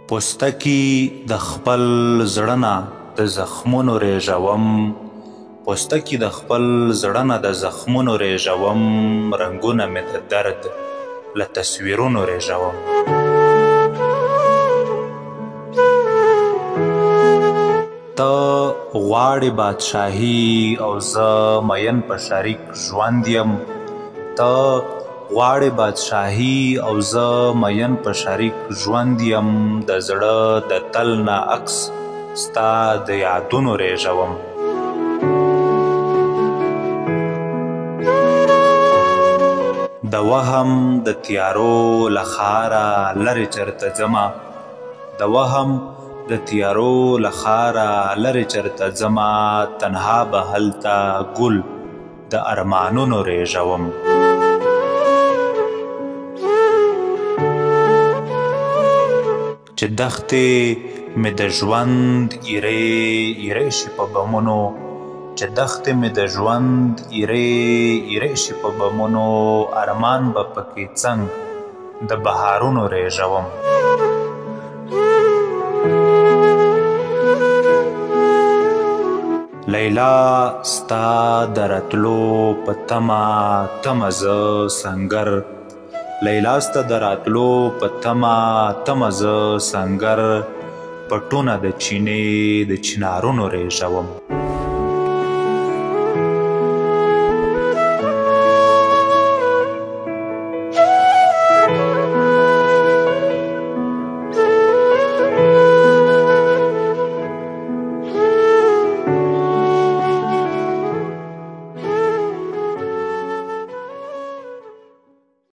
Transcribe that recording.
پوستکی د خپل زړه نه د زخمونو ریژوم، پوستکی د خپل زړه نه د زخمونو ریژوم، رنګونه مې د درد له تصویرونو ریژوم. ته غواړې بادشاهي او زه مین په شریک ژوند یم، ته غواړې بادشاهي او زه مین په شریک ژوند یم، د زړه د تل نه عکس ستا د یادونو ریژوم. د وهم د تیارو له ښاره لرې چېرته ځمه، د وهم د تیارو له ښاره لرې چېرته ځمه، تنها به هلته ګل د ارمانونو ریژوم. چې دښتې مې د ژوند ایرې ایرې شي په بمونو، چې دښتې مې د ژوند ایرې ایرې شي په بمونو، ارمان به پکې څنګ د بهارونو ریژوم. لیلا ستا د راتلو په تمه تمه زه سنګر، لیلا ستا د راتلو په تمه تمه زه سنګر، پټونه د چینې د چنارونو ریژوم.